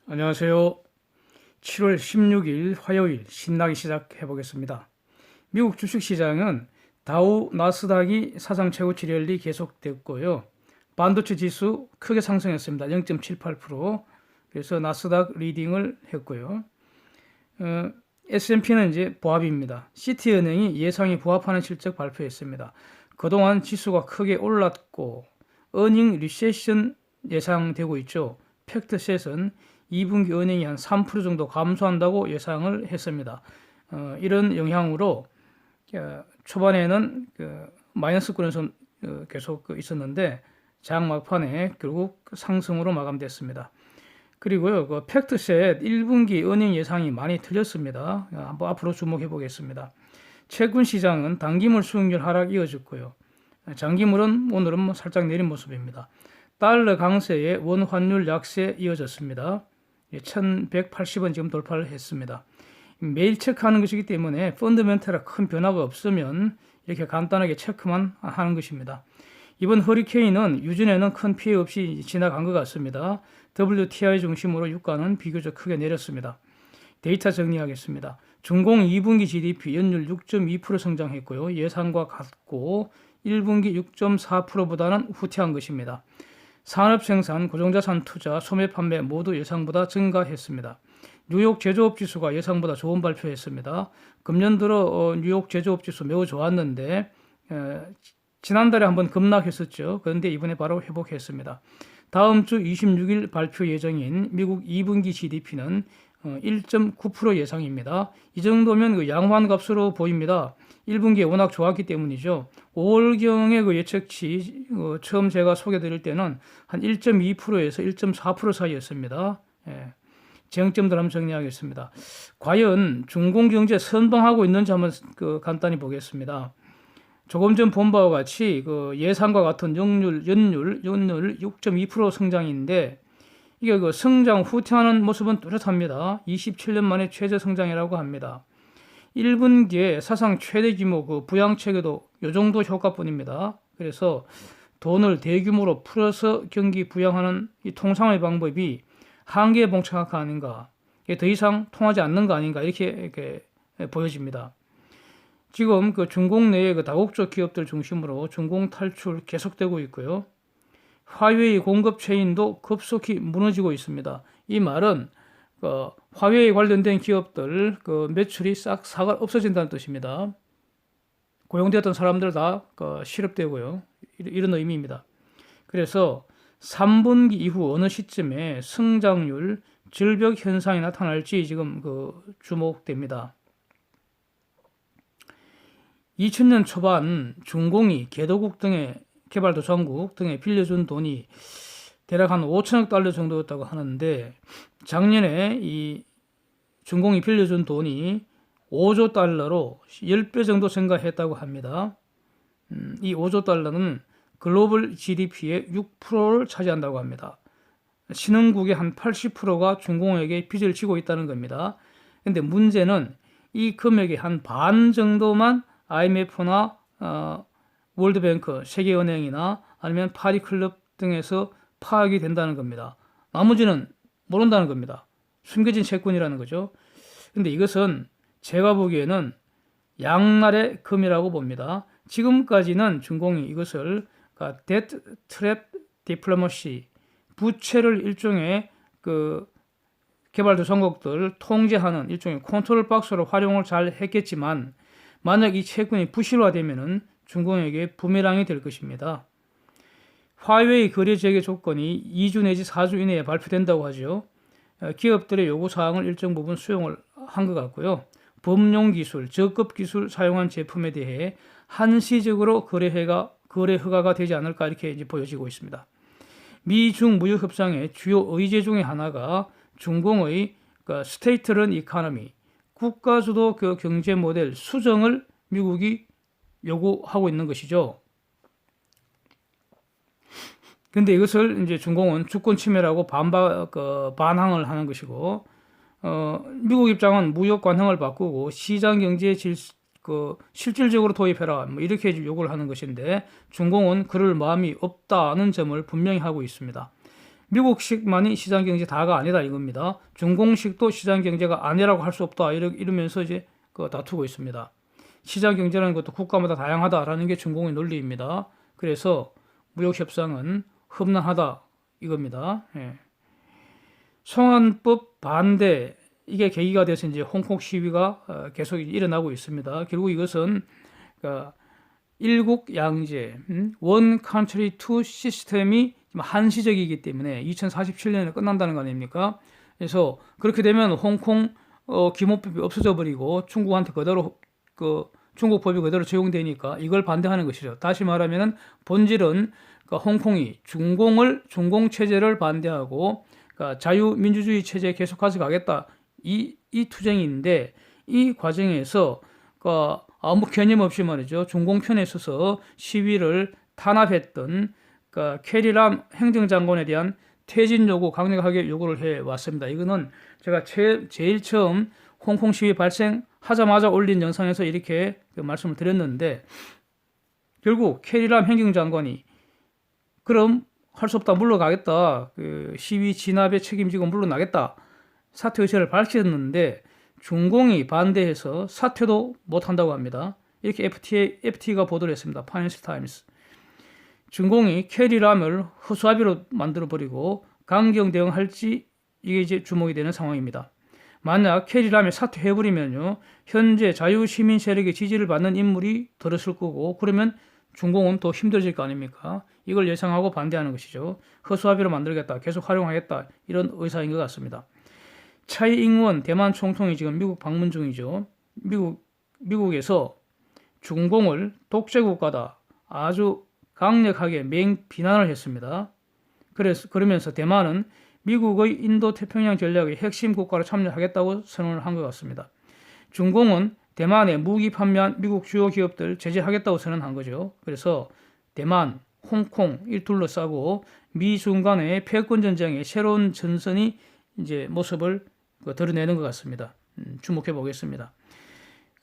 안녕하세요. 7월 16일 화요일 신나게 시작해 보겠습니다. 미국 주식시장은 다우 나스닥이 사상 최고치 랠리 계속됐고요. 반도체 지수 크게 상승했습니다. 0.78%. 그래서 나스닥 리딩을 했고요. S&P는 이제 보합입니다. 시티은행이 예상에 부합하는 실적 발표했습니다. 그동안 지수가 크게 올랐고 어닝 리세션 예상되고 있죠. 팩트셋은 2분기 은행이 한 3% 정도 감소한다고 예상을 했습니다. 이런 영향으로 초반에는 마이너스권에서 계속 있었는데 장 막판에 결국 상승으로 마감됐습니다. 그리고요, 팩트셋 1분기 은행 예상이 많이 틀렸습니다. 한번 앞으로 주목해 보겠습니다. 채권 시장은 단기물 수익률 하락 이어졌고요. 장기물은 오늘은 살짝 내린 모습입니다. 달러 강세에 원 환율 약세 이어졌습니다. 1180원 지금 돌파를 했습니다. 매일 체크하는 것이기 때문에 펀더멘털에 큰 변화가 없으면 이렇게 간단하게 체크만 하는 것입니다. 이번 허리케인은 유전에는 큰 피해 없이 지나간 것 같습니다. WTI 중심으로 유가는 비교적 크게 내렸습니다. 데이터 정리하겠습니다. 중공 2분기 GDP 연율 6.2% 성장했고요. 예상과 같고 1분기 6.4%보다는 후퇴한 것입니다. 산업생산, 고정자산 투자, 소매 판매 모두 예상보다 증가했습니다. 뉴욕 제조업 지수가 예상보다 좋은 발표했습니다. 금년 들어 뉴욕 제조업 지수 매우 좋았는데 지난달에 한번 급락했었죠. 그런데 이번에 바로 회복했습니다. 다음 주 26일 발표 예정인 미국 2분기 GDP는 1.9% 예상입니다. 이 정도면 양호한 값으로 보입니다. 1분기에 워낙 좋았기 때문이죠. 5월경의 예측치 처음 제가 소개드릴 때는 한 1.2%에서 1.4% 사이였습니다. 쟁점들 한번 정리하겠습니다. 과연 중공경제 선방하고 있는지 한번 간단히 보겠습니다. 조금 전 본 바와 같이 예상과 같은 연율 6.2% 성장인데 이게 성장 후퇴하는 모습은 뚜렷합니다. 27년 만에 최저 성장이라고 합니다. 1분기에 사상 최대 규모 부양책에도 이 정도 효과뿐입니다. 그래서 돈을 대규모로 풀어서 경기 부양하는 이 통상의 방법이 한계에 봉착한 거 아닌가, 더 이상 통하지 않는 거 아닌가 이렇게 보여집니다. 지금 중공 내의 다국적 기업들 중심으로 중공 탈출 계속되고 있고요. 화웨이 공급 체인도 급속히 무너지고 있습니다. 이 말은 화웨이 관련된 기업들 매출이 싹 사가 없어진다는 뜻입니다. 고용되었던 사람들 다 실업되고요. 이런 의미입니다. 그래서 3분기 이후 어느 시점에 성장률 절벽 현상이 나타날지 지금 주목됩니다. 2000년 초반 중공이 개도국 등의 개발도상국 등에 빌려준 돈이 대략 한 5천억 달러 정도였다고 하는데 작년에 이 중공이 빌려준 돈이 5조 달러로 10배 정도 증가했다고 합니다. 이 5조 달러는 글로벌 GDP의 6%를 차지한다고 합니다. 신흥국의 한 80%가 중공에게 빚을 지고 있다는 겁니다. 그런데 문제는 이 금액의 한 반 정도만 IMF나 월드뱅크, 세계은행이나 아니면 파리클럽 등에서 파악이 된다는 겁니다. 나머지는 모른다는 겁니다. 숨겨진 채권이라는 거죠. 근데 이것은 제가 보기에는 양날의 금이라고 봅니다. 지금까지는 중공이 이것을 데트 트랩 디플로머시, 부채를 일종의 개발도상국들 통제하는 일종의 컨트롤 박스로 활용을 잘 했겠지만 만약 이 채권이 부실화되면은 중공에게 부메랑이 될 것입니다. 화웨이 거래 재개 조건이 2주 내지 4주 이내에 발표된다고 하죠. 기업들의 요구사항을 일정 부분 수용을 한 것 같고요. 범용 기술, 저급 기술 사용한 제품에 대해 한시적으로 거래 허가가 되지 않을까 이렇게 이제 보여지고 있습니다. 미중 무역 협상의 주요 의제 중에 하나가 중공의 스테이트런 이코노미, 국가주도 경제 모델 수정을 미국이 요구하고 있는 것이죠. 근데 이것을 이제 중공은 주권 침해라고 반항을 하는 것이고, 미국 입장은 무역 관행을 바꾸고 시장 경제에 실질적으로 도입해라 이렇게 요구를 하는 것인데 중공은 그럴 마음이 없다는 점을 분명히 하고 있습니다. 미국식만이 시장경제 다가 아니다 이겁니다. 중공식도 시장경제가 아니라고 할 수 없다 이러면서 이제 다투고 있습니다. 시장경제라는 것도 국가마다 다양하다라는 게 중공의 논리입니다. 그래서 무역협상은 험난하다 이겁니다. 예. 송환법 반대 이게 계기가 돼서 이제 홍콩 시위가 계속 일어나고 있습니다. 결국 이것은 그러니까 일국 양제, 원 컨트리 투 시스템이 한시적이기 때문에 2047년에 끝난다는 거 아닙니까? 그래서 그렇게 되면 홍콩 기본법이 없어져 버리고 중국한테 그대로 중국 법이 그대로 적용되니까 이걸 반대하는 것이죠. 다시 말하면은 본질은 홍콩이 중공 체제를 반대하고 자유민주주의 체제에 계속 가져가겠다 이 투쟁인데 이 과정에서 아무 개념 없이 말이죠. 중공 편에 서서 시위를 탄압했던 캐리람 행정장관에 대한 퇴진 요구 강력하게 요구를 해 왔습니다. 이거는 제가 제일 처음 홍콩 시위 발생하자마자 올린 영상에서 이렇게 말씀을 드렸는데 결국 캐리람 행정장관이 그럼 할 수 없다 물러가겠다 시위 진압에 책임지고 물러나겠다 사퇴 의사를 밝혔는데 중공이 반대해서 사퇴도 못한다고 합니다. 이렇게 FT가 보도를 했습니다. 파이낸셜 타임스. 중공이 캐리람을 허수아비로 만들어버리고 강경 대응할지 이게 이제 주목이 되는 상황입니다. 만약 캐리람이 사퇴해버리면요, 현재 자유시민 세력의 지지를 받는 인물이 들었을 거고, 그러면 중공은 더 힘들어질 거 아닙니까? 이걸 예상하고 반대하는 것이죠. 허수아비로 만들겠다, 계속 활용하겠다, 이런 의사인 것 같습니다. 차이잉원 대만 총통이 지금 미국 방문 중이죠. 미국에서 중공을 독재국가다 아주 강력하게 맹비난을 했습니다. 그러면서 대만은 미국의 인도태평양 전략의 핵심 국가로 참여하겠다고 선언을 한 것 같습니다. 중공은 대만에 무기 판매한 미국 주요 기업들 제재하겠다고 선언한 거죠. 그래서 대만, 홍콩을 둘러싸고 미중 간의 패권 전쟁의 새로운 전선이 이제 모습을 드러내는 것 같습니다. 주목해 보겠습니다.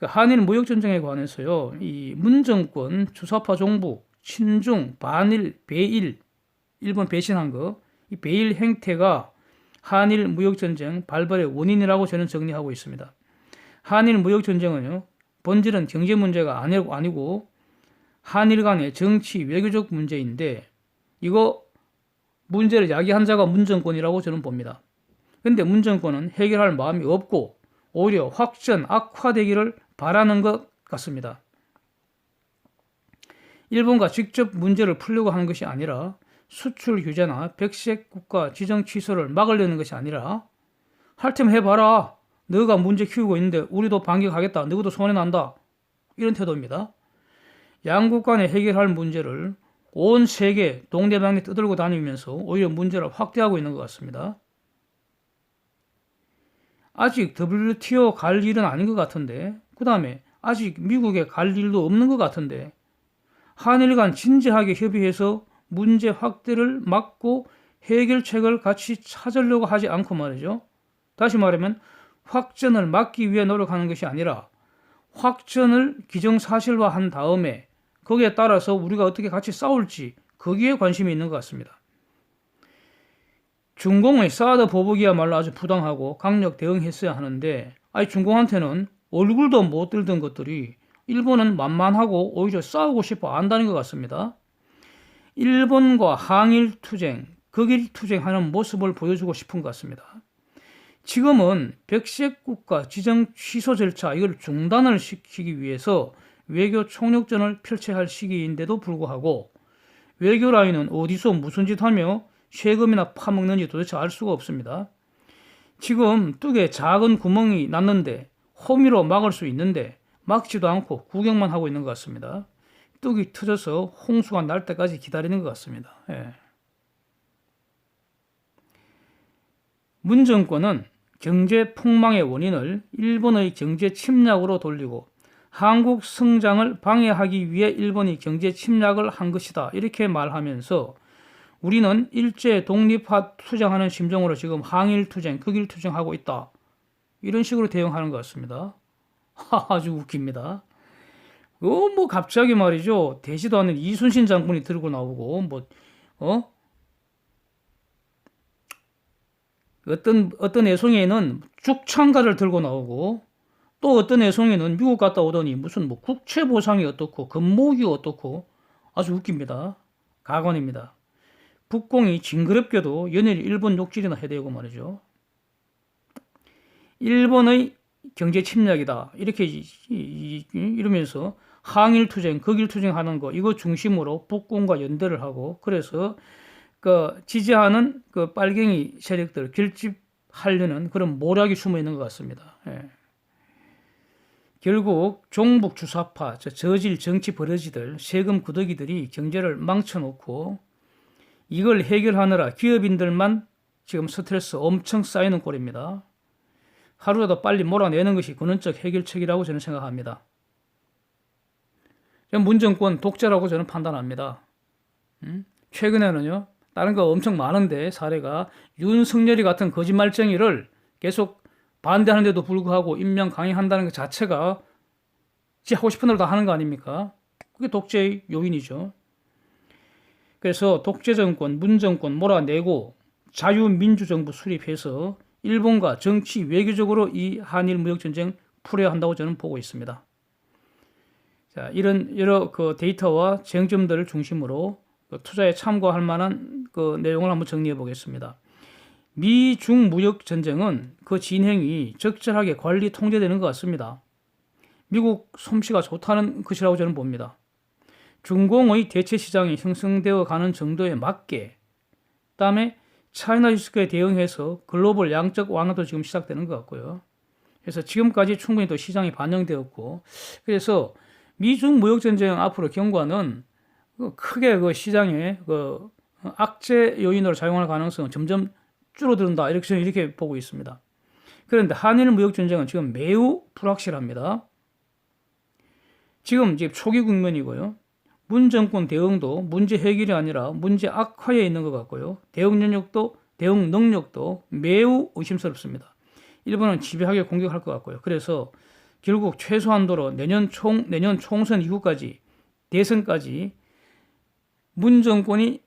한일 무역 전쟁에 관해서요, 이 문정권 주사파 종북, 친중, 반일, 배일, 일본 배신한 거, 이 배일 행태가 한일 무역 전쟁 발발의 원인이라고 저는 정리하고 있습니다. 한일 무역 전쟁은요, 본질은 경제 문제가 아니고 한일 간의 정치 외교적 문제인데 이거 문제를 야기한 자가 문정권이라고 저는 봅니다. 근데 문정권은 해결할 마음이 없고 오히려 확전, 악화되기를 바라는 것 같습니다. 일본과 직접 문제를 풀려고 하는 것이 아니라 수출 규제나 백색 국가 지정 취소를 막으려는 것이 아니라 할 테면 해봐라. 너가 문제 키우고 있는데 우리도 반격하겠다. 너희도 손해난다. 이런 태도입니다. 양국 간에 해결할 문제를 온 세계 동네방네 떠들고 다니면서 오히려 문제를 확대하고 있는 것 같습니다. 아직 WTO 갈 일은 아닌 것 같은데, 그 다음에 아직 미국에 갈 일도 없는 것 같은데, 한일 간 진지하게 협의해서 문제 확대를 막고 해결책을 같이 찾으려고 하지 않고 말이죠. 다시 말하면 확전을 막기 위해 노력하는 것이 아니라 확전을 기정사실화한 다음에 거기에 따라서 우리가 어떻게 같이 싸울지 거기에 관심이 있는 것 같습니다. 중공의 사드 보복이야말로 아주 부당하고 강력 대응했어야 하는데 중공한테는 얼굴도 못 들던 것들이 일본은 만만하고 오히려 싸우고 싶어 안다는 것 같습니다. 일본과 항일 투쟁, 극일 투쟁하는 모습을 보여주고 싶은 것 같습니다. 지금은 백색 국가 지정 취소 절차 이걸 중단을 시키기 위해서 외교 총력전을 펼쳐야 할 시기인데도 불구하고 외교 라인은 어디서 무슨 짓 하며 세금이나 파먹는지 도대체 알 수가 없습니다. 지금 뚝에 작은 구멍이 났는데 호미로 막을 수 있는데 막지도 않고 구경만 하고 있는 것 같습니다. 뚝이 터져서 홍수가 날 때까지 기다리는 것 같습니다. 예. 문 정권은 경제 폭망의 원인을 일본의 경제 침략으로 돌리고 한국 성장을 방해하기 위해 일본이 경제 침략을 한 것이다. 이렇게 말하면서 우리는 일제 독립화 투쟁하는 심정으로 지금 항일 투쟁, 극일 투쟁하고 있다. 이런 식으로 대응하는 것 같습니다. 아주 웃깁니다. 뭐 갑자기 말이죠. 되지도 않는 이순신 장군이 들고 나오고 어떤 애송이는 죽창가를 들고 나오고 또 어떤 애송이는 미국 갔다 오더니 무슨 뭐 국채 보상이 어떻고 금목이 어떻고 아주 웃깁니다. 가관입니다. 북공이 징그럽게도 연일 일본 욕질이나 해대고 말이죠. 일본의 경제 침략이다. 이렇게 이러면서 항일 투쟁, 극일 투쟁하는 거 이거 중심으로 북공과 연대를 하고 그래서 그 지지하는 그 빨갱이 세력들 결집하려는 그런 모략이 숨어 있는 것 같습니다. 예. 결국 종북 주사파, 저질 정치 버러지들, 세금 구더기들이 경제를 망쳐놓고 이걸 해결하느라 기업인들만 지금 스트레스 엄청 쌓이는 꼴입니다. 하루라도 빨리 몰아내는 것이 근원적 해결책이라고 저는 생각합니다. 문정권 독재라고 저는 판단합니다. 최근에는요, 다른 거 엄청 많은데 사례가 윤석열이 같은 거짓말쟁이를 계속 반대하는데도 불구하고 임명 강행한다는 것 자체가 지 하고 싶은 대로 다 하는 거 아닙니까? 그게 독재의 요인이죠. 그래서 독재 정권, 문정권 몰아내고 자유민주정부 수립해서 일본과 정치, 외교적으로 이 한일 무역전쟁 풀어야 한다고 저는 보고 있습니다. 자, 이런 여러 그 데이터와 쟁점들을 중심으로 투자에 참고할 만한 그 내용을 한번 정리해 보겠습니다. 미중 무역 전쟁은 그 진행이 적절하게 관리 통제되는 것 같습니다. 미국 솜씨가 좋다는 것이라고 저는 봅니다. 중공의 대체 시장이 형성되어 가는 정도에 맞게 그다음에 차이나 리스크에 대응해서 글로벌 양적 완화도 지금 시작되는 것 같고요. 그래서 지금까지 충분히 또 시장이 반영되었고 그래서 미중 무역 전쟁 앞으로 경과는 크게 그 시장에 그 악재 요인으로 작용할 가능성은 점점 줄어든다 이렇게 저는 이렇게 보고 있습니다. 그런데 한일 무역 전쟁은 지금 매우 불확실합니다. 지금 초기 국면이고요. 문 정권 대응도 문제 해결이 아니라 문제 악화에 있는 것 같고요. 대응 능력도 매우 의심스럽습니다. 일본은 지배하게 공격할 것 같고요. 그래서 결국 최소한도로 내년 총선 이후까지 대선까지 문 정권이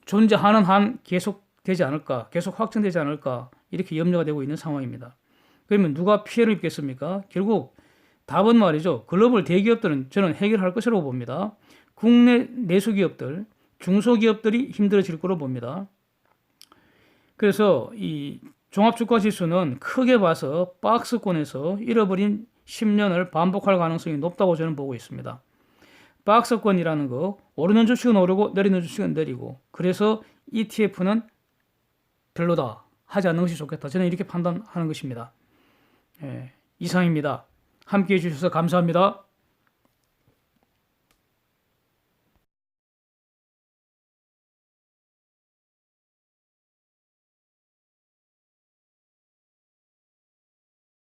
존재하는 한 계속되지 않을까, 계속 확정되지 않을까 이렇게 염려가 되고 있는 상황입니다. 그러면 누가 피해를 입겠습니까? 결국 답은 말이죠. 글로벌 대기업들은 저는 해결할 것이라고 봅니다. 국내 내수기업들, 중소기업들이 힘들어질 거로 봅니다. 그래서 이 종합주가지수는 크게 봐서 박스권에서 잃어버린 10년을 반복할 가능성이 높다고 저는 보고 있습니다. 박스권이라는 거 오르는 주식은 오르고 내리는 주식은 내리고 그래서 ETF는 별로다 하지 않는 것이 좋겠다. 저는 이렇게 판단하는 것입니다. 이상입니다. 함께해 주셔서 감사합니다.